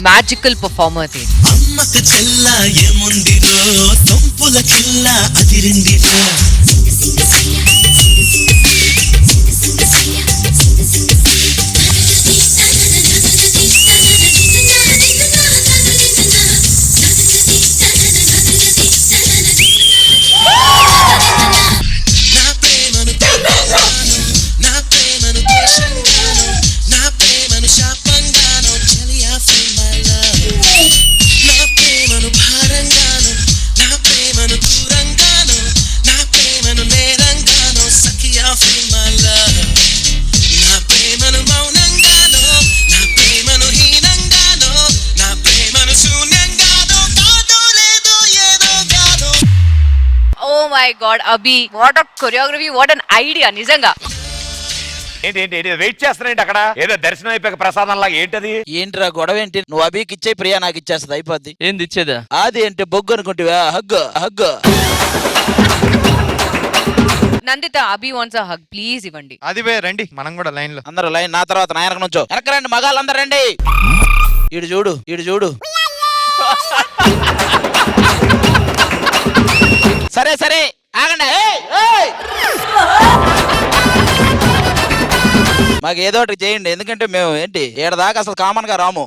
Magical performer the అమ్మకు చెల్ల ఏముందిరో సొంపుల చెల్ల అదిరిందిరో my god Abhi what a choreography what an idea నిజంగా ఏంటి వెయిట్ చేస్తున్నాండి అక్కడ ఏదో దర్శనం అయిపోయాక ప్రసాదం లాగా ఏంటది ఏంట్రా గొడవ ఏంటి నువ్వు అభికి ఇచ్చే ప్రియా నాకు ఇచ్చేస్తుంది అయిపోద్ది ఏంది ఇచ్చేదా అది అంటే బొగ్గు అనుకుంటువా hug hug Nandita Abhi wants a hug please ఇవ్వండి అది రండి మనం కూడా లైన్ లో అందరూ లైన్ నా తర్వాత నాయనక నుంచో వెనక రండి మగాళ్ళందరూ రండి ఇడు చూడు సరే ఆగండి మాకు ఏదో ఒకటి చేయండి ఎందుకంటే మేము ఏంటి ఏడదాకా అసలు కామన్ గా రాము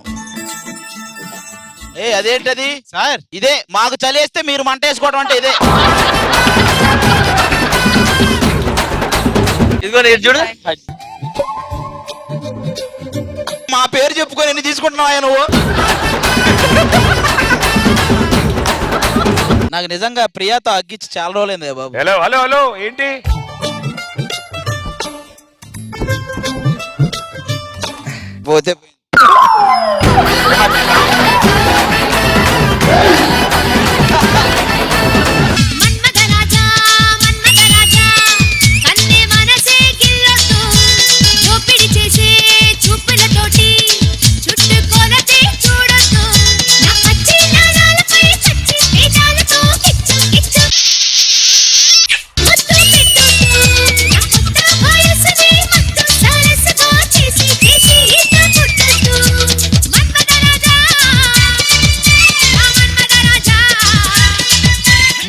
అదేంటది సార్ ఇదే మాకు చలేస్తే మీరు మంట వేసుకోవడం అంటే ఇదే ఇదిగో చూడు మా పేరు చెప్పుకొని ఎన్ని తీసుకుంటున్నావా నువ్వు నాకు నిజంగా ప్రియాతో అగ్గిచ్చి చాలా రోజులైంది బాబు హలో ఏంటి పోతే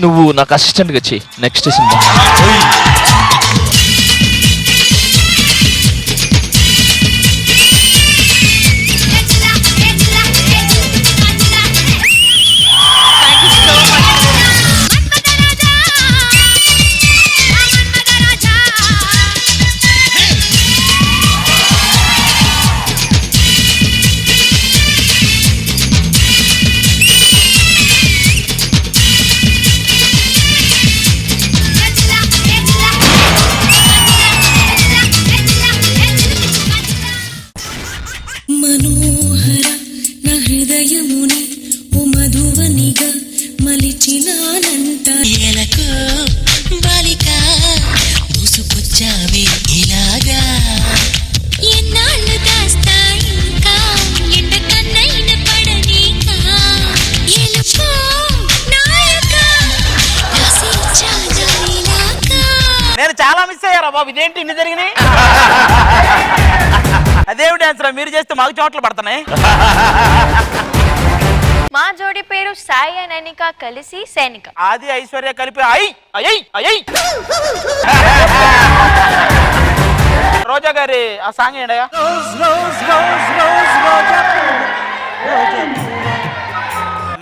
నువ్వు నాకు అసిస్టెంట్ గా చెయ్యి నెక్స్ట్ సినిమా నేను చాలా మిస్ అయ్యారా బాబు ఇదేంటి ఇన్ని జరిగినాయి అదేమిటి ఆన్సర్ మీరు చేస్తే మాకు చోట్ల పడుతున్నాయి మా జోడి పేరు సాయి అండ్ అనిక కలిసి సైనిక ఆది ఐశ్వర్య కలిపి అయ్యి రోజా గారి ఆ సాంగ్ ఏంటయ్యా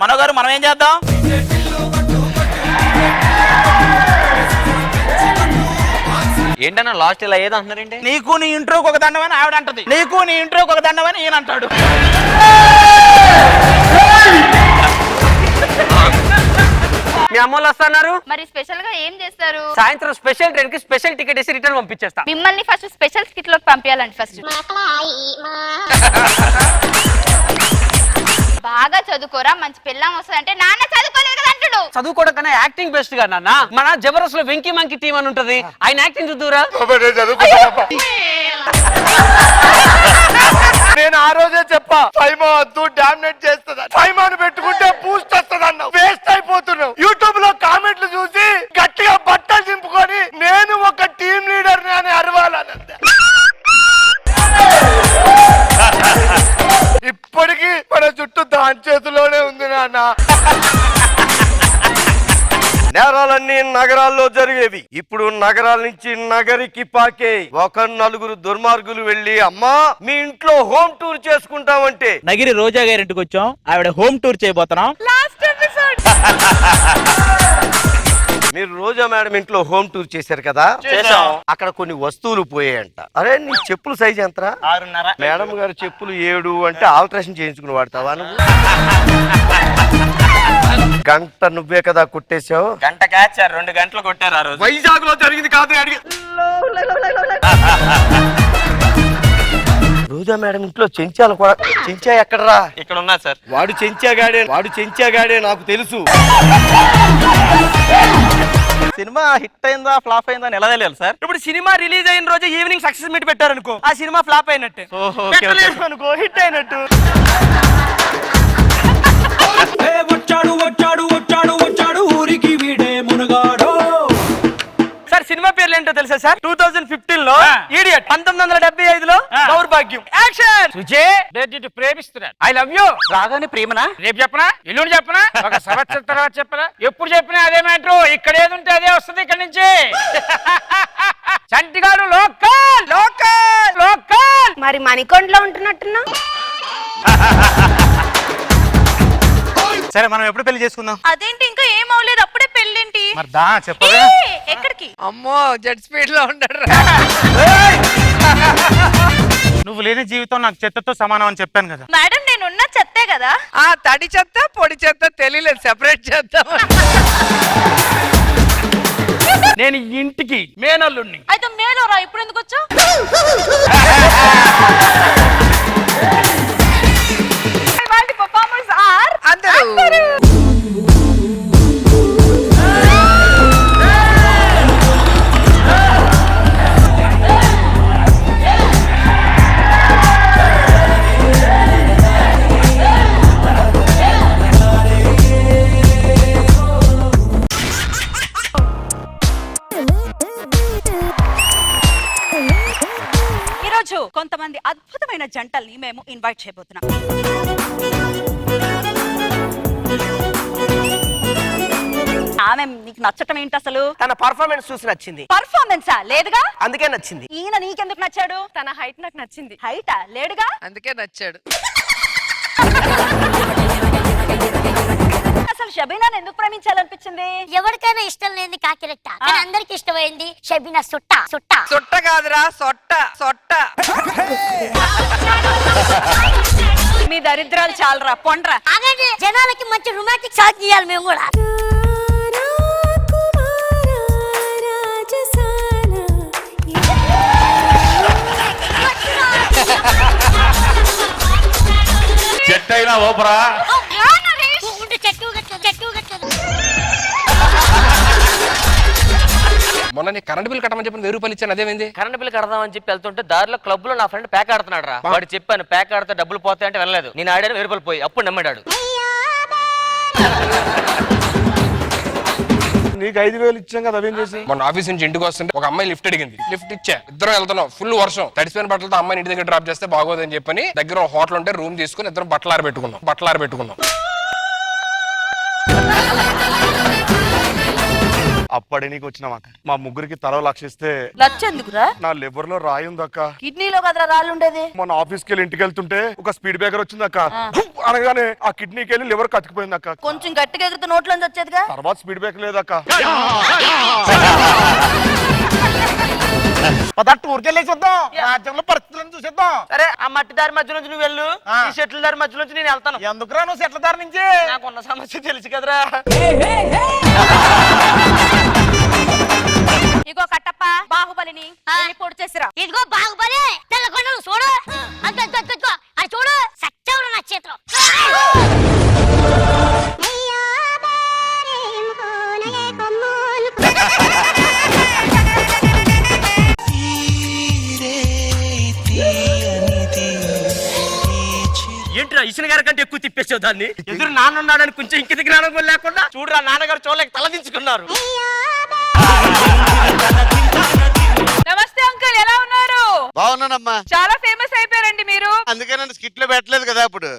మనో గారు మనం ఏం చేద్దాం ఏంటన్నా లాస్ట్ ఇలా ఏదో అంటున్నారంటే నీకు నీ ఇంట్రోకి ఒక దండమని ఆవిడ అంటది నీకు నీ ఇంట్రోకి ఒక దండమని ఈయన అంటాడు మీ అమ్మోళ్ళు వస్తున్నారు మరి స్పెషల్ గా ఏం చేస్తారు సాయంత్రం స్పెషల్ ట్రైన్ కి స్పెషల్ టికెట్ వేసి రిటర్న్ పంపించేస్తా మిమ్మల్ని ఫస్ట్ స్పెషల్ స్కిట్ లోకి పంపించాలండి ఫస్ట్ బాగా చదువుకోరా మంచి పిల్లం వస్తుందంటే నాన్న చదువుకోలేదు కదా అంటుడు. చదువుకోవడం కన్నా యాక్టింగ్ బెస్ట్ గా నాన్న. మన జబర్దస్త్ లో వెంకీ మంకీ టీం అని ఉంటది, ఆయన యాక్టింగ్ చూద్దురా. నేను ఆ రోజే చెప్పా ఫైమా వద్దు డామినేట్ చేస్తుందా, ఫైమాను పెట్టుకుంటే బూస్ట్ వస్తుంది అన్నావు. వేస్ట్ అయిపోతున్నావు. యూట్యూబ్ లో కామెంట్లు చూసి గట్టిగా బట్టలు దింపుకొని నేను ఒక టీం లీడర్ అని అరవాలనంత. ఇప్పటికీ మన చుట్టూ దాని చేతిలోనే ఉంది నాన్న. నేరాలన్నీ నగరాల్లో జరిగేవి, ఇప్పుడు నగరాల నుంచి నగరికి పాకే. ఒక నలుగురు దుర్మార్గులు వెళ్ళి అమ్మా మీ ఇంట్లో హోమ్ టూర్ చేసుకుంటామంటే నగిరి రోజా గారి ఇంటికి వచ్చాం, ఆవిడ హోమ్ టూర్ చేయబోతున్నాం. లాస్ట్ ఎపిసోడ్ మీరు రోజా మేడం ఇంట్లో హోమ్ టూర్ చేశారు కదా, అక్కడ కొన్ని వస్తువులు పోయాయంట. అరే నీ చెప్పులు సైజ్ ఎంతరా? 6.5. మేడం గారు చెప్పులు 7 అంటే ఆల్ట్రేషన్ చేయించుకుని వాడతావా నువ్వు? గంట నువ్వే కదా కుట్టేశావు. గంట క్యాచ్ 2 గంటలు కొట్టారు ఆ రోజు. వైజాగ్ లో జరిగింది కాదు అడిగి. రోజా మేడం ఇంట్లో చెంచాలు కూడా. చెంచా ఎక్కడరా? ఇక్కడ ఉన్నా సార్. వాడు చెంచాగాడే నాకు తెలుసు. సినిమా హిట్ అయిందా ఫ్లాప్ అయిందా అని ఎలా తెలియాలి సార్? ఇప్పుడు సినిమా రిలీజ్ అయిన రోజు ఈవినింగ్ సక్సెస్ మీట్ పెట్టారనుకో, ఆ సినిమా ఫ్లాప్ అయినట్టే. పెట్టలేదు అనుకో, హిట్ అయినట్టు. వచ్చాడు ఊరికి వీడే మునగాడో. సార్ సినిమా పేర్లు ఏంటో తెలుసా సార్? 2015 లో ఈడియట్, 1975 లో దౌర్భాగ్యం. యాక్షన్. సుజే ప్రేమిస్తున్నాను, ఐ లవ్ యూ. రాగానే ప్రేమనా? రేపు చెప్పనా, ఎల్లుండి చెప్పనా, ఒక సంవత్సరం తర్వాత చెప్పనా, ఎప్పుడు చెప్పినా అదే మ్యాటర్. ఇక్కడ ఏది ఉంటే అదే వస్తుంది ఇక్కడ నుంచి. Chantigadu local local local. మరి మణికొండలో ఉంటున్నట్టున్నా. సరే మనం ఎప్పుడు పెళ్లి చేసుకుందాం? అదేంటి ఇంకా ఏం అవలేదు అప్పుడే పెళ్ళేంటి? మరి దా చెప్పవే. ఎక్కడికి? అమ్మో జెట్ స్పీడ్ లో ఉండడు. నువ్వు లేని జీవితం నాకు చెత్తతో సమానం అని చెప్పాను కదా. మేడం నేనున్న చెత్తే కదా. ఆ తడి చెత్త పొడి చెత్త తెలియలేదు, సెపరేట్ చేద్దాం. నేను ఇంటికి మేనల్లుణ్ణి. అయితే మేలో రా, ఇప్పుడు ఎందుకు వచ్చా? పర్ఫార్మర్స్ ఆర్ అందరూ ఈరోజు కొంతమంది అద్భుతమైన జంటల్ని మేము ఇన్వైట్ చేయబోతున్నాం. ఆమె నీకు నచ్చటం ఏంటి అసలు? తన పర్ఫార్మెన్స్ చూసి నచ్చింది. పర్ఫార్మెన్సా? లేదుగా. అందుకే నచ్చింది. ఈయన నీకెందుకు నచ్చాడు? తన హైట్ నాకు నచ్చింది. హైటా? లేడుగా. అందుకే నచ్చాడు. అసలు షబీనాని ఎందుకు ప్రేమించాలనిపించింది? ఎవరికైనా ఇష్టం లేని కాకిరెట్ట, కానీ అందరికి ఇష్టమైంది షబీనా. సుట్ట సుట్ట సొట్ట కాదురా, సొట్ట సొట్ట. మీ దరిద్రాలు చాలరా, పొండ్రా. అలాగే జనాలకి మంచి రొమాంటిక్ సాంగ్ చేయాలి మేము కూడా. చెట్టు అయినా ఓపరా. మొన్న నీ కరెంట్ బిల్ కట్టమని చెప్పి 1000 రూపాయలు ఇచ్చాను, అదేమైంది? కరెంట్ బిల్ కడదామని చెప్పి వెళ్తుంటే దారిలో క్లబ్ లో నా ఫ్రెండ్ ప్యాక్ ఆడుతున్నాడు రా. వాడు చెప్పాను ప్యాక్ ఆడితే డబ్బులు పోతాయి అంటే వెళ్ళలేదు. నేను ఆడాను 1000 రూపాయలు పోయి, అప్పుడు నమ్మాడు. నీకు 5000 ఇచ్చాం కదా, అవేం చేసి? మొన్న ఆఫీస్ నుంచి ఇంటికి వస్తుంటే ఒక అమ్మాయి లిఫ్ట్ అడిగింది, లిఫ్ట్ ఇచ్చా. ఇద్దరం వెళ్తున్నాం, ఫుల్ వర్షం, తడిసిపోయిన బట్టలతో అమ్మాయిని ఇంటి దగ్గర డ్రాప్ చేస్తే బాగోదని చెప్పని దగ్గర హోటల్ ఉంటే రూమ్ తీసుకుని ఇద్దరం బట్టలు ఆరబెట్టుకున్నాం. అప్పటి నీకు వచ్చిన మాట. మా ముగ్గురికి తల లక్షిస్తే లచ్చెందుకురా? నా లివర్ లో రాయి ఉందక్క. కిడ్నీలో కదరా రాళ్ళు ఉండేది. మన ఆఫీస్కి వెళ్ళి ఇంటికి వెళ్తుంటే ఒక స్పీడ్ బ్రేకర్ వచ్చింది అక్క. అనగానే ఆ కిడ్నీకి వెళ్ళి లివర్ కతికిపోయింది అక్క. కొంచెం గట్టిగా ఎగిరితే నోట్లోంచి వచ్చేదిగా. తర్వాత స్పీడ్ బ్రేక్ లేదక్క. ఊరికెళ్ళి చూద్దాం, రాజ్యంలో పరిస్థితులను చూసేద్దాం. సరే, ఆ మట్టి దారి మధ్య నుంచి నువ్వు వెళ్ళు, ఈ చెట్ల దారి మధ్య నుంచి నేను వెళ్తాను. ఎందుకురా నువ్వు చెట్ల దారి నుంచి? నాకున్న సమస్య తెలుసు కదరా. ఇగో కట్టప్ప, బాహుబలిని పొడి చేసిరా. ఇదిగో బాగుపడే తెల్లకొండలు చూడు, అది చూడు సత్యం నా చేతిలో. ఏంట్రా ఇసిన గారి కంటే ఎక్కువ తిప్పేసావు దాన్ని. ఎదురు నాన్న ఉన్నాడని కొంచెం ఇంకిత జ్ఞానం కూడా లేకుండా చూడరా నాన్నగారు చూడలేక తలదించుకున్నారు. నమస్తే అంకుల్, ఎలా ఉన్నారు? బాగున్నానమ్మా. చాలా ఫేమస్ అయిపోయారండి మీరు. అందుకే నన్ను స్కిట్ లో పెట్టలేదు కదా ఇప్పుడు.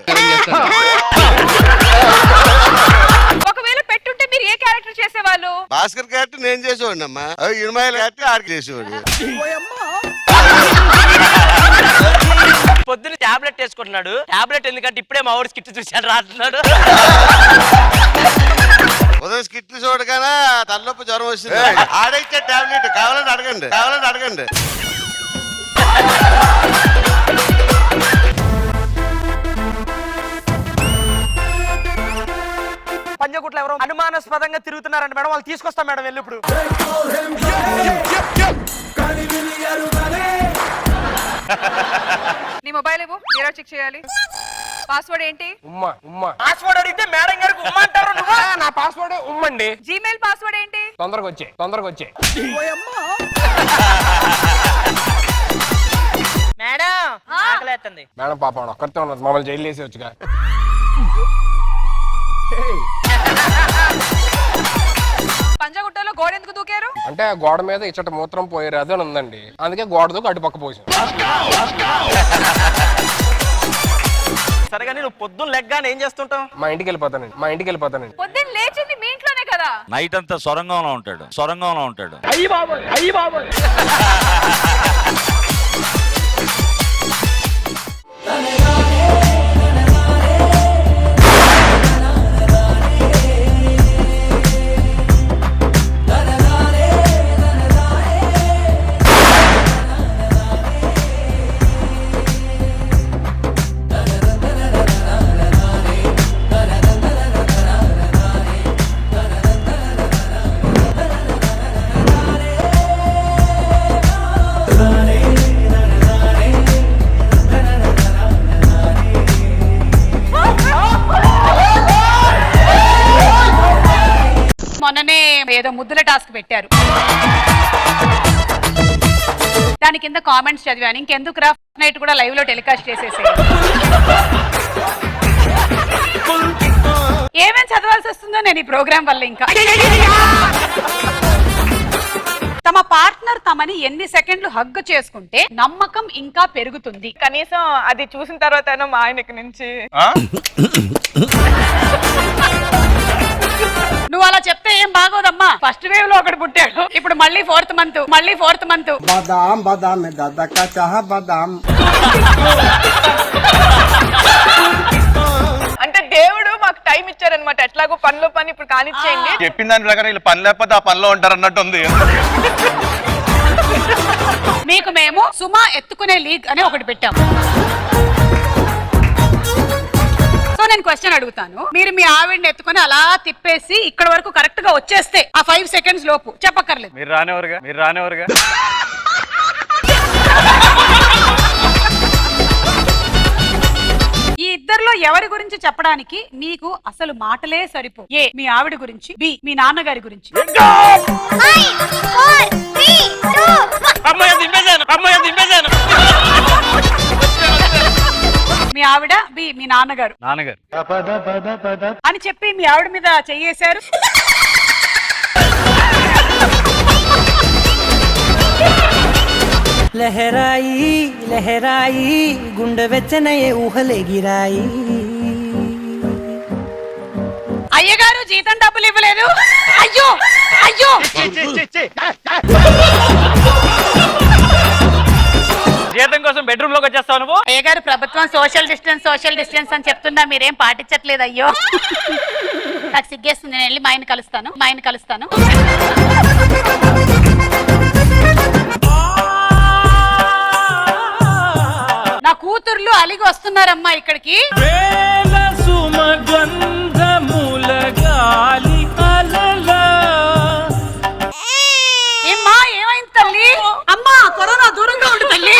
ఒకవేళ పెట్టుంటే మీరు ఏ క్యారెక్టర్ చేసేవాళ్ళు? భాస్కర్ క్యారెక్టర్ నేను చేసేవాడిని అమ్మా. ఇరుమాయిల క్యారెక్టర్ ఆడికి చేసేవాడు. పొద్దున్న టాబ్లెట్ వేసుకుంటున్నాడు. టాబ్లెట్ ఎందుకంటే ఇప్పుడే మా వాడు స్కిట్ చూశాడు రాస్తున్నాడు. ఉదయం స్కిట్ చూడగానే తలనొప్పి జ్వరం వచ్చింది. ఆడైతే టాబ్లెట్ కావాలని అడగండి. పంజగుట్లో ఎవరో అనుమానాస్పదంగా తిరుగుతున్నారంట మేడం. వాళ్ళు తీసుకొస్తాం మేడం వెళ్ళి ఇప్పుడు. నీ మొబైల్ ఇవ్వు, జీరో చెక్ చేయాలి. పాస్వర్డ్ ఏంటి? ఉమ్మా పాస్వర్డ్ అడిగితే మేడం గారికి ఉమ్మ అంటారు. నువ్వు నా పాస్వర్డ్ ఉమ్మండి. జీమెయిల్ పాస్వర్డ్ ఏంటి? తొందరగా వచ్చే మేడం ఆకలేస్తుంది. మేడం పాపం ఒక్కరితే ఉన్నది, మమ్మల్ని జైలు వేసేవచ్చుగా. పంజగుట్టలో గోడ ఎందుకు దూకారు? అంటే గోడ మీద ఇచ్చట మూత్రం పోయేరాదు అని ఉందండి, అందుకే గోడ దూకి అటుపక్క పోసాం. సరేగా నువ్వు పొద్దున్న లెగ్గానే ఏం చేస్తుంటావు? మా ఇంటికి వెళ్ళిపోతానండి. పొద్దున్న లేచింది మీ ఇంట్లోనే కదా? నైట్ అంతా సొరంగంలో ఉంటాడు. అయ్యి బాబోయ్. మొన్ననే ఏదో ముద్దుల టాస్క్ పెట్టారు, దాని కింద కామెంట్స్ చదివాను. ఇంకెందుకు రా నైట్ కూడా లైవ్ లో టెలికాస్ట్ చేసేసి ఏమేం చదవాల్సి వస్తుందో నేను ఈ ప్రోగ్రామ్ వల్ల. ఇంకా తమ పార్ట్నర్ తమని ఎన్ని సెకండ్లు హగ్ చేసుకుంటే నమ్మకం ఇంకా పెరుగుతుంది? కనీసం అది చూసిన తర్వాత మా ఆయనకి నుంచి నువ్వు అలా చెప్తే ఏం బాగోదమ్మా. ఫస్ట్ వేవ్ లో ఒకటి పుట్టాడు, ఇప్పుడు మళ్ళీ ఫోర్త్ మంత్. బాదాం దాదా కా చాహ బాదాం. అంటే దేవుడు మాకు టైం ఇచ్చారనమాట. ఎట్లాగో పనిలో పని ఇప్పుడు కానిచ్చేయండి. చెప్పిన దాని ప్రకారం వీళ్ళు పని లేకపోతే ఆ పనిలో ఉంటారు అన్నట్టు ఉంది. మీకు మేము సుమా ఎత్తుకునే లీగ్ అని ఒకటి పెట్టాం. సో నేను క్వశ్చన్ అడుగుతాను, మీరు మీ ఆవిడని ఎత్తుకొని అలా తిప్పేసి ఇక్కడ వరకు కరెక్ట్ గా వచ్చేస్తే ఆ 5 సెకండ్స్ లోపు చెప్పక్కర్లేదు. మీరు రానివరుగా. ఈ ఇద్దరిలో ఎవరి గురించి చెప్పడానికి నీకు అసలు మాటలే సరిపో? ఏ మీ ఆవిడ గురించి, బి మీ నాన్నగారి గురించి. మీ ఆవిడ, బి మీ నాన్నగారు అని చెప్పి మీ ఆవిడ మీద చెయ్యేశారు. లహరాయి గుండె వెచ్చనయే ఊహలే గిరాయి. అయ్యగారు జీతం డబ్బులు ఇవ్వలేదు. అయ్యో జీతం కోసం బెడ్రూమ్ లోకి వచ్చేస్తావు నువ్వు. అయ్యగారు ప్రభుత్వం సోషల్ డిస్టెన్స్ అని చెప్తున్నా మీరేం పాటించట్లేదు. అయ్యో నాకు సిగ్గేస్తుంది, నేను వెళ్ళి మా ఆయన కలుస్తాను. నా కూతుర్లు అలిగి వస్తున్నారమ్మా ఇక్కడికి. ఏమ్మా ఏమైంది తల్లి? అమ్మా కరోనా దూరంగా ఉండు తల్లి.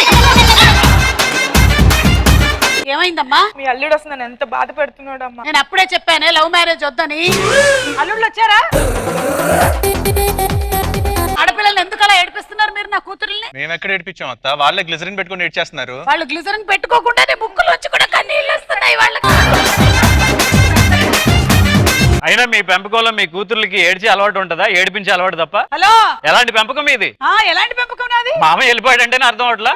ఏమైందమ్మా? మీ అల్లుడు వస్తుందని ఎంత బాధ పెడుతున్నాడు అమ్మా. నేను అప్పుడే చెప్పానే లవ్ మ్యారేజ్ వద్దని. అల్లుళ్ళు వచ్చారా? ఆడపిల్లల్ని ఎందుకు అలా ఏడిపిస్తున్నారు మీరు? నా కూతురు కూతుర్ని? మేము ఎక్కడ ఏడిపించాం అత్త, వాళ్ళే గ్లిజరిన్ పెట్టుకుని ఏడ్చేస్తున్నారు. వాళ్ళు గ్లిజరిన్ పెట్టుకోకుండానే ముక్కులు వచ్చి కూడా కన్నీళ్ళు వస్తున్నాయి వాళ్ళకి. అయినా మీ పెంపకంలో మీ కూతుర్లకి ఏడ్చి అలవాటు ఉంటుందా, ఏడిపించే అలవాటు తప్ప? హలో, ఎలాంటి పెంపకం మీది? ఎలాంటి పెంపకం నాది? మామ వెళ్ళిపోయాడంటేనే అర్థం అవట్లా.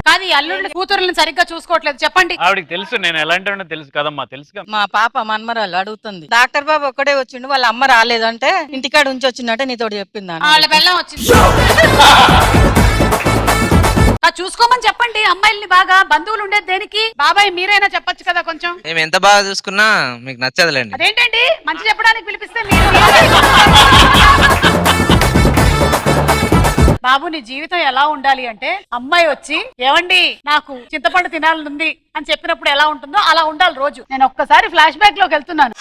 కానీ అల్లుళ్ళ కూతురులను సరిగ్గా చూసుకోవట్లేదు, చెప్పండి. ఆవిడకి తెలుసు నేను ఎలాంటి తెలుసు కదమ్మా, తెలుసు. మా పాప మన్మరాలు అడుగుతుంది, డాక్టర్ బాబు ఒక్కడే వచ్చిండు, వాళ్ళ అమ్మ రాలేదంటే ఇంటికాడ ఉంచి వచ్చిందంటే నీతోటి చెప్పిందా? వాళ్ళ బెల్లం వచ్చింది. చూసుకోమని చెప్పండి అమ్మాయిల్ని. బాగా బంధువులు ఉండేది దేనికి? బాబాయ్ మీరైనా చెప్పొచ్చు కదా కొంచెం. మేము ఎంత బాగా చూసుకున్నా మీకు నచ్చదులేండి. అదేంటండి మంచి చెప్పడానికి పిలిపిస్తే మీరు. బాబు నీ జీవితం ఎలా ఉండాలి అంటే, అమ్మాయి వచ్చి ఏమండి నాకు చింతపండు తినాలనుంది అని చెప్పినప్పుడు ఎలా ఉంటుందో అలా ఉండాలి రోజు. నేను ఒక్కసారి ఫ్లాష్ బ్యాక్ లోకి వెళ్తున్నాను.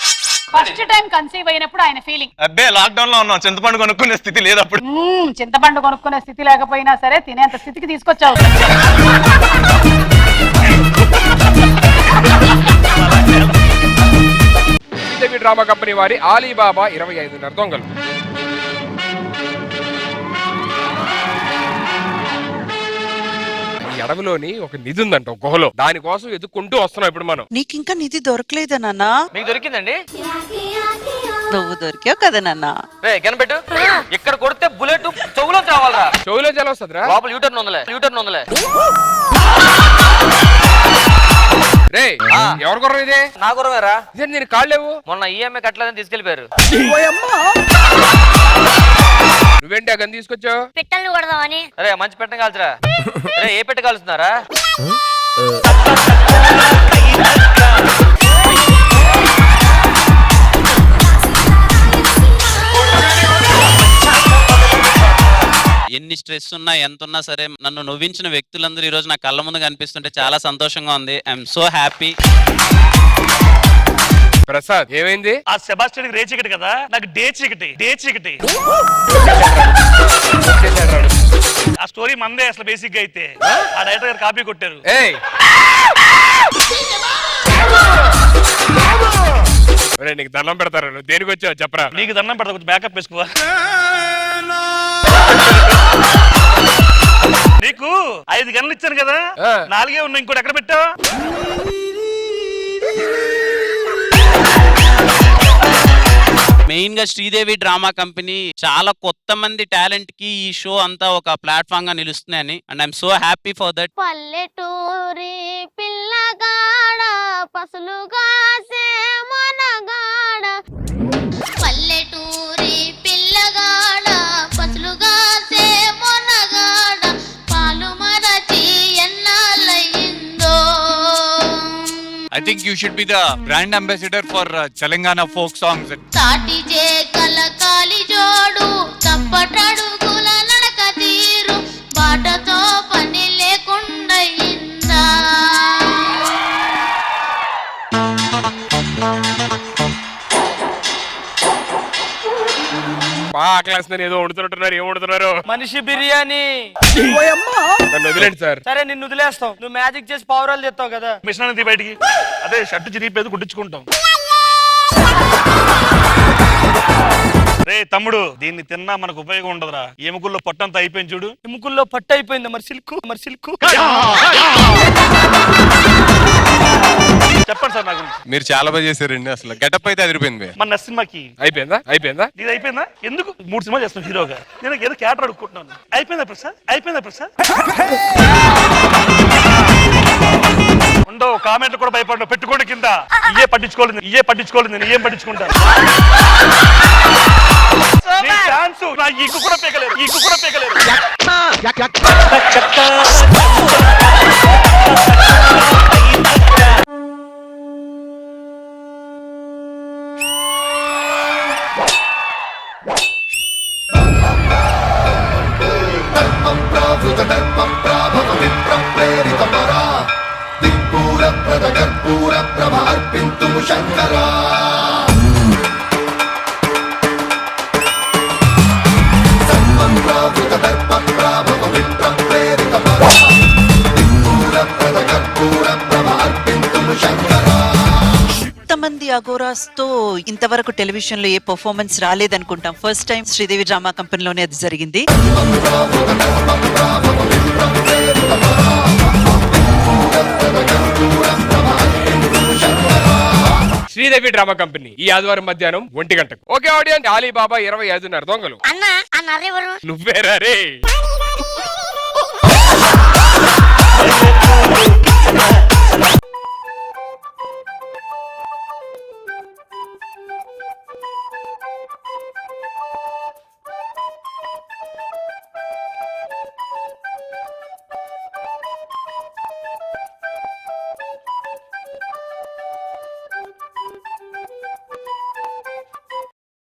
ఫస్ట్ టైం కన్సీవ్ అయినప్పుడు ఆయన ఫీలింగ్. అబ్బే లాక్డౌన్ లో ఉన్నాం, చింతపండు కొనుక్కునే స్థితి లేదు అప్పుడు. చింతపండు కొనుక్కునే స్థితి లేకపోయినా సరే తినేంత స్థితికి తీసుకొచ్చావు. శ్రీదేవి డ్రామా కంపెనీ వారి ఆలీబాబా 25 దొంగలు. ఈ అడవిలోని ఒక నిధి ఉందంట, ఒక గుహలో. దానికోసం ఎదుక్కుంటూ వస్తున్నాం ఇప్పుడు మనం. నీకు ఇంకా నిధి దొరకలేదా నాన్న? మీకు దొరికిందండి? నువ్వు దొరికావు కదా నాన్న. కనిపెట్టు. ఇక్కడ కొడితే బుల్లెట్ చెవులో చావాలరా. చెవులో చాలా వస్తుందిరా. లోపల యూటర్న్ ఉందలే, యూటర్న్ ఉందలే. రే ఎవరి గుర్రం ఇదే? నా గురవేరా. ఇదే నేను కాళ్ళేవు. మొన్న ఈఎంఐ కట్టలేదని తీసుకెళ్లిపోయారు. నువ్వేంటి ఆ గన్ తీసుకొచ్చావు? పిట్టల్ని కొడదామని. అరే మంచి పెట్ట కాల్చరా. అరే ఏ పెట్ట కాలుస్తున్నారా? ఎన్ని స్ట్రెస్ ఉన్నా ఎంత ఉన్నా సరే నన్ను నవ్వించిన వ్యక్తులందరూ ఈ రోజు నా కళ్ళ ముందు కనిపిస్తుంటే చాలా సంతోషంగా ఉంది. I'm so happy. ప్రసాద్ ఏమైంది? ఆ సెబాస్టియన్ రే చీకటి కదా, నాకు డే చీకటి. ఆ స్టోరీ మందే అసలు బేసిక్ గా అయితే. ఆ డైరెక్టర్ గారు కాపీ కొట్టారు. నీకు దండం పెడతారు. నువ్వు దేనికి వచ్చావు చెప్పరా? నీకు దండం పెడతా, కొంచెం బ్యాకప్ వేసుకోవా. నీకు 5 గన్నులు ఇచ్చాను కదా, 4 ఉన్నాయి, ఇంకోటి ఎక్కడ పెట్టావు? మెయిన్ గా శ్రీదేవి డ్రామా కంపెనీ చాలా కొత్త మంది టాలెంట్ కి ఈ షో అంతా ఒక ప్లాట్ఫామ్ గా నిలుస్తున్నాయని, and I'm so happy for that. పల్లెటూరి పిల్లగాడ పసులుగా మనగాడ, పల్లెటూరి పిల్లగాడ పసులుగా మనగాడ, పాలు మరచి ఎన్నాళ్ళయిందో. I think you should be the brand ambassador for Telangana folk songs. తాటి జే కలకాలి జోడు, తప్పటడుగుల నడక తీరు, బాటతో పని లేకుండా ఇందా. బాగా ఆకలేస్తుందని ఏదో వండుతున్నట్టున్నారు. ఏం వండుతున్నారు? మనిషి బిర్యానీ. నన్ను వదిలేండి సార్. సరే నిన్ను వదిలేస్తాం, నువ్వు మ్యాజిక్ చేసి పావురాలు తెస్తావు కదా. మిషన్ అనేది బయటికి, అదే షర్టు చిరిగిపోయేది కుట్టించుకుంటాం. రే తమ్ముడు, దీన్ని తిన్నా మనకు ఉపయోగం ఉండదురా. ఎముకల్లో పొట్టంతా అయిపోయింది చూడు. ఎముకల్లో పట్టు అయిపోయింది. మరి సిల్కు చెప్పండి సార్ నాకు. మీరు చాలా బాగా చేశారండి. అసలు గెటప్ అయితే అదిరిపోయింది. మన నెక్స్ట్ సినిమాకి అయిపోయిందా? ఇది అయిపోయిందా? ఎందుకు 3 సినిమాలు చేస్తాం హీరోగా? నేను ఏదో క్యాటర్ అడుక్కుంటున్నాను. అయిపోయిందా ప్రసాద్? ఉండవు కామెంట్లు కూడా భయపడ్డా. పెట్టుకోండి కింద. ఇయ్యే పట్టించుకోలేదు, నేను ఏం పట్టించుకుంటాను. ఛాన్స్ నా ఈకు కూడా పీకలేరు. మంది అగోరాస్ తో ఇంతవరకు టెలివిజన్ లో ఏ పర్ఫార్మెన్స్ రాలేదనుకుంటాం. ఫస్ట్ టైం శ్రీదేవి డ్రామా కంపెనీలోనే అది జరిగింది. శ్రీదేవి డ్రామా కంపెనీ ఈ ఆదివారం మధ్యాహ్నం 1 గంటకు. ఓకే ఆడియన్స్, అలీబాబా 25.5 దొంగలు. అన్న ఆ నర్రెవరు? నువ్వేరా రే.